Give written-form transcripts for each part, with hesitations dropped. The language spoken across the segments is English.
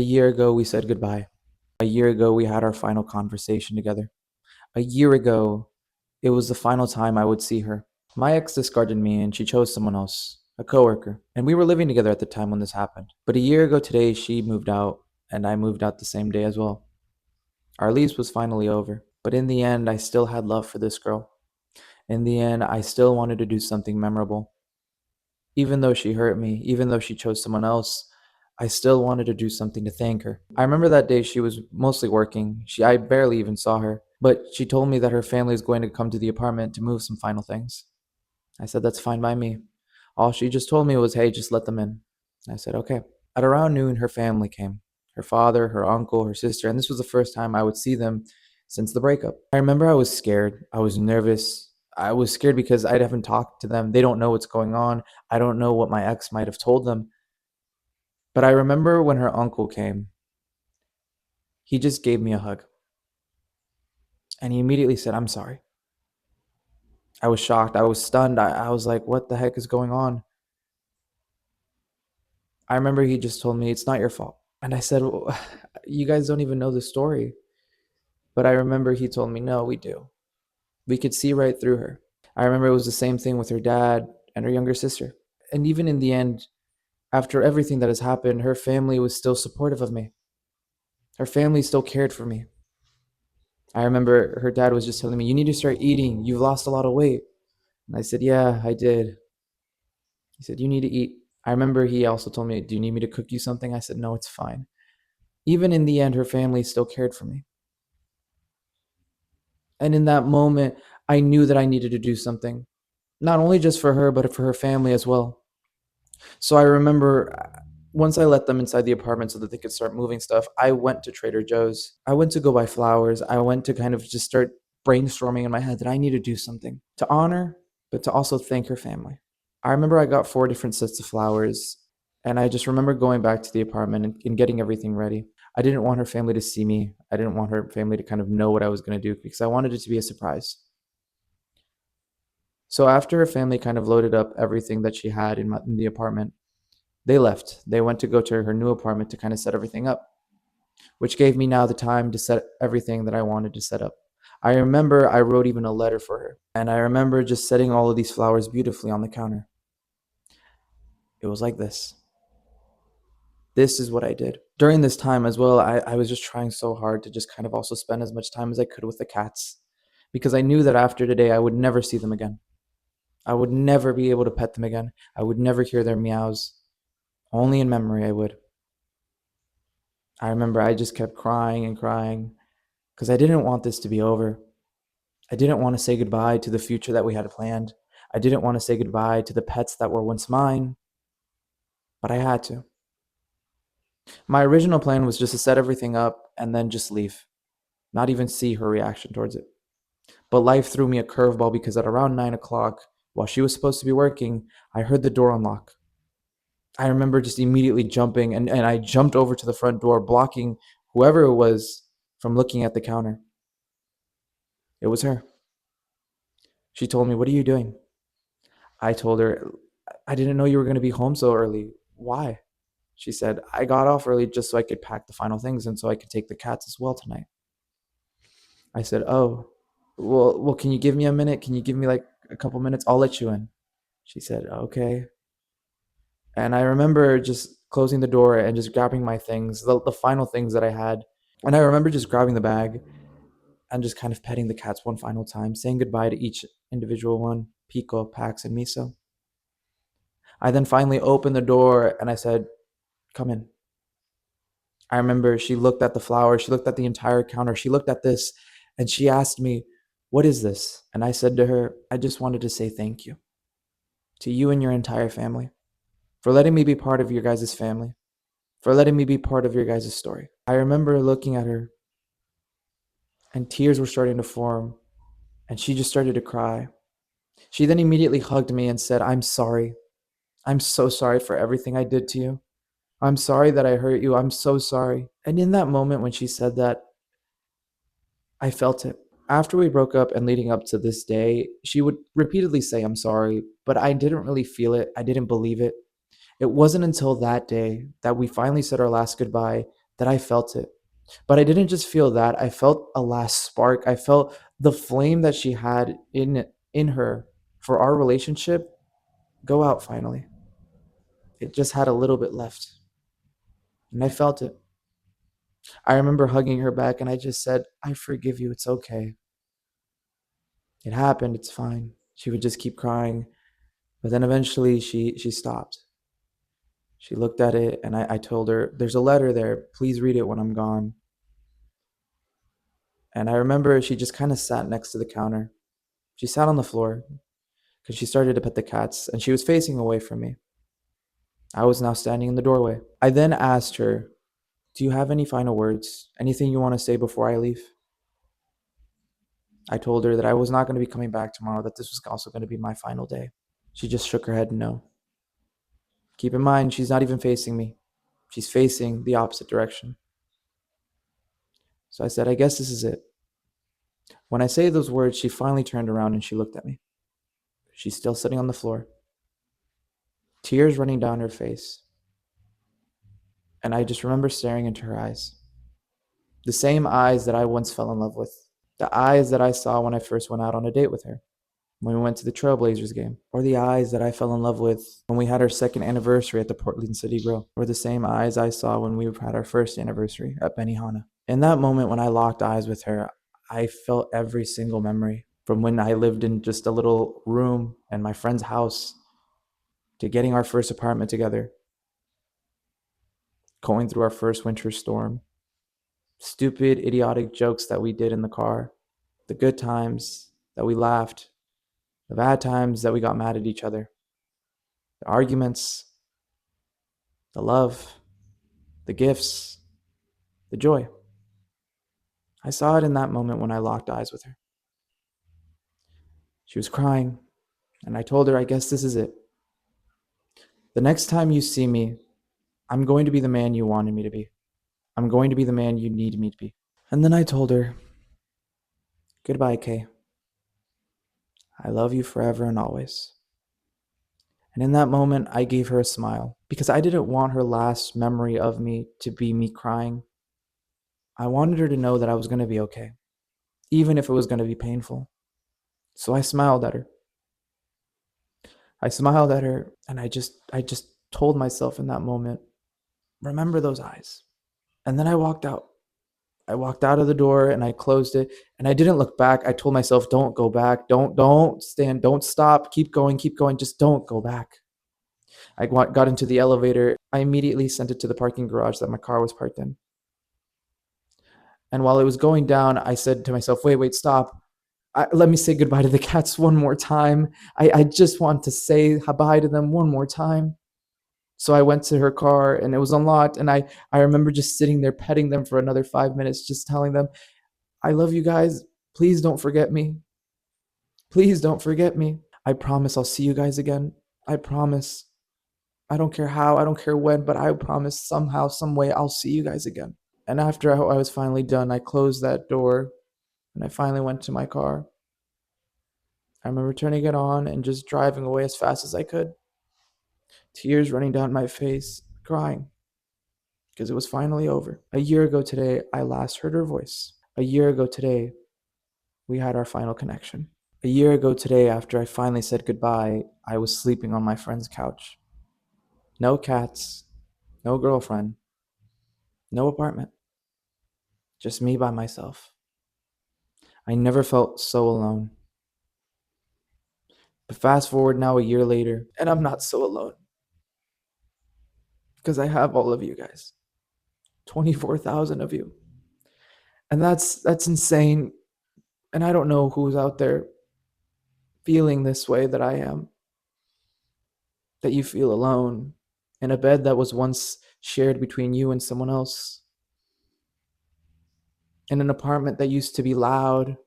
A year ago, we said goodbye. A year ago, we had our final conversation together. A year ago, it was the final time I would see her. My ex discarded me and she chose someone else, a coworker. And we were living together at the time when this happened. But a year ago today, she moved out and I moved out the same day as well. Our lease was finally over. But in the end, I still had love for this girl. In the end, I still wanted to do something memorable. Even though she hurt me, even though she chose someone else, I still wanted to do something to thank her. I remember that day she was mostly working. I barely even saw her, but she told me that her family is going to come to the apartment to move some final things. I said that's fine by me. All she just told me was, "Hey, just let them in." I said, "Okay." At around noon, her family came. Her father, her uncle, her sister, and this was the first time I would see them since the breakup. I remember I was scared. I was nervous. I was scared because I haven't talked to them. They don't know what's going on. I don't know what my ex might have told them. But I remember when her uncle came, he just gave me a hug and he immediately said, "I'm sorry." I was shocked. I was stunned. I was like, what the heck is going on? I remember he just told me, "It's not your fault." And I said, well, "You guys don't even know the story." But I remember he told me, "No, we do. We could see right through her." I remember it was the same thing with her dad and her younger sister. And even in the end, after everything that has happened, her family was still supportive of me. Her family still cared for me. I remember her dad was just telling me, "You need to start eating. You've lost a lot of weight." And I said, "Yeah, I did." He said, "You need to eat." I remember he also told me, "Do you need me to cook you something?" I said, "No, it's fine." Even in the end, her family still cared for me. And in that moment, I knew that I needed to do something, not only just for her, but for her family as well. So I remember once I let them inside the apartment so that they could start moving stuff, I went to Trader Joe's. I went to go buy flowers. I went to kind of just start brainstorming in my head that I need to do something to honor, but to also thank her family. I remember I got 4 different sets of flowers, and I just remember going back to the apartment and getting everything ready. I didn't want her family to see me. I didn't want her family to kind of know what I was going to do because I wanted it to be a surprise. So after her family kind of loaded up everything that she had in the apartment, they left. They went to go to her new apartment to kind of set everything up, which gave me now the time to set everything that I wanted to set up. I remember I wrote even a letter for her, and I remember just setting all of these flowers beautifully on the counter. It was like this. This is what I did. During this time as well, I was just trying so hard to just kind of also spend as much time as I could with the cats because I knew that after today I would never see them again. I would never be able to pet them again. I would never hear their meows. Only in memory I would. I remember I just kept crying and crying because I didn't want this to be over. I didn't want to say goodbye to the future that we had planned. I didn't want to say goodbye to the pets that were once mine, but I had to. My original plan was just to set everything up and then just leave, not even see her reaction towards it. But life threw me a curveball because at around 9 o'clock, while she was supposed to be working, I heard the door unlock. I remember just immediately jumping and I jumped over to the front door, blocking whoever it was from looking at the counter. It was her. She told me, "What are you doing?" I told her, "I didn't know you were going to be home so early." "Why?" She said, "I got off early just so I could pack the final things and so I could take the cats as well tonight." I said, "Oh, well, can you give me a minute? Can you give me like a couple minutes? I'll let you in." She said, "Okay." And I remember just closing the door and just grabbing my things, the final things that I had. And I remember just grabbing the bag and just kind of petting the cats one final time, saying goodbye to each individual one, Pico, Pax, and Miso. I then finally opened the door and I said, "Come in." I remember she looked at the flowers, she looked at the entire counter, she looked at this, and she asked me, "What is this?" And I said to her, "I just wanted to say thank you to you and your entire family for letting me be part of your guys' family, for letting me be part of your guys' story." I remember looking at her, and tears were starting to form, and she just started to cry. She then immediately hugged me and said, "I'm sorry. I'm so sorry for everything I did to you. I'm sorry that I hurt you. I'm so sorry." And in that moment when she said that, I felt it. After we broke up and leading up to this day, she would repeatedly say, "I'm sorry," but I didn't really feel it. I didn't believe it. It wasn't until that day that we finally said our last goodbye that I felt it. But I didn't just feel that. I felt a last spark. I felt the flame that she had in her for our relationship go out finally. It just had a little bit left. And I felt it. I remember hugging her back and I just said, I forgive you. It's okay. It happened. It's fine. She would just keep crying. But then eventually she stopped. She looked at it and I told her, there's a letter there. Please read it when I'm gone. And I remember she just kind of sat next to the counter. She sat on the floor because she started to pet the cats and she was facing away from me. I was now standing in the doorway. I then asked her, do you have any final words? Anything you want to say before I leave? I told her that I was not going to be coming back tomorrow, that this was also going to be my final day. She just shook her head no. Keep in mind, she's not even facing me. She's facing the opposite direction. So I said, I guess this is it. When I say those words, she finally turned around and she looked at me. She's still sitting on the floor, tears running down her face. And I just remember staring into her eyes. The same eyes that I once fell in love with. The eyes that I saw when I first went out on a date with her, when we went to the Trailblazers game, or the eyes that I fell in love with when we had our second anniversary at the Portland City Grill, or the same eyes I saw when we had our first anniversary at Benihana. In that moment when I locked eyes with her, I felt every single memory, from when I lived in just a little room in my friend's house, to getting our first apartment together, going through our first winter storm, stupid, idiotic jokes that we did in the car, the good times that we laughed, the bad times that we got mad at each other, the arguments, the love, the gifts, the joy. I saw it in that moment when I locked eyes with her. She was crying, and I told her, I guess this is it. The next time you see me, I'm going to be the man you wanted me to be. I'm going to be the man you need me to be. And then I told her, goodbye, Kay. I love you forever and always. And in that moment, I gave her a smile because I didn't want her last memory of me to be me crying. I wanted her to know that I was going to be okay, even if it was going to be painful. So I smiled at her. I smiled at her and I just told myself in that moment, remember those eyes. And then I walked out. I walked out of the door and I closed it and I didn't look back. I told myself, don't go back. Don't stand. Don't stop. Keep going. Keep going. Just don't go back. I got into the elevator. I immediately sent it to the parking garage that my car was parked in. And while it was going down, I said to myself, wait, stop. Let me say goodbye to the cats one more time. I just want to say bye to them one more time. So I went to her car and it was unlocked. And I remember just sitting there petting them for another 5 minutes, just telling them, I love you guys. Please don't forget me. Please don't forget me. I promise I'll see you guys again. I promise. I don't care how, I don't care when, but I promise somehow, some way, I'll see you guys again. And after I was finally done, I closed that door and I finally went to my car. I remember turning it on and just driving away as fast as I could. Tears running down my face, crying, because it was finally over. A year ago today, I last heard her voice. A year ago today, we had our final connection. A year ago today, after I finally said goodbye, I was sleeping on my friend's couch. No cats, no girlfriend, no apartment, just me by myself. I never felt so alone. But fast forward now a year later, and I'm not so alone. Because I have all of you guys. 24,000 of you. And that's insane. And I don't know who's out there feeling this way that I am. That you feel alone in a bed that was once shared between you and someone else. In an apartment that used to be loud,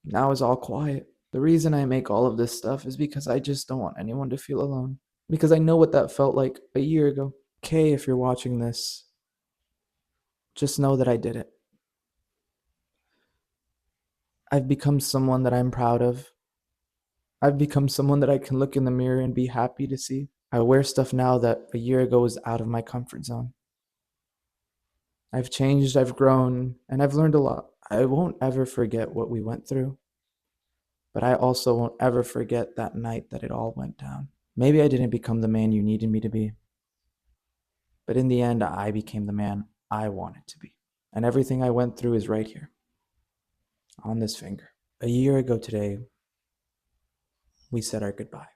now is all quiet. The reason I make all of this stuff is because I just don't want anyone to feel alone. Because I know what that felt like a year ago. Kay, if you're watching this, just know that I did it. I've become someone that I'm proud of. I've become someone that I can look in the mirror and be happy to see. I wear stuff now that a year ago was out of my comfort zone. I've changed, I've grown, and I've learned a lot. I won't ever forget what we went through, but I also won't ever forget that night that it all went down. Maybe I didn't become the man you needed me to be, but in the end, I became the man I wanted to be. And everything I went through is right here, on this finger. A year ago today, we said our goodbye.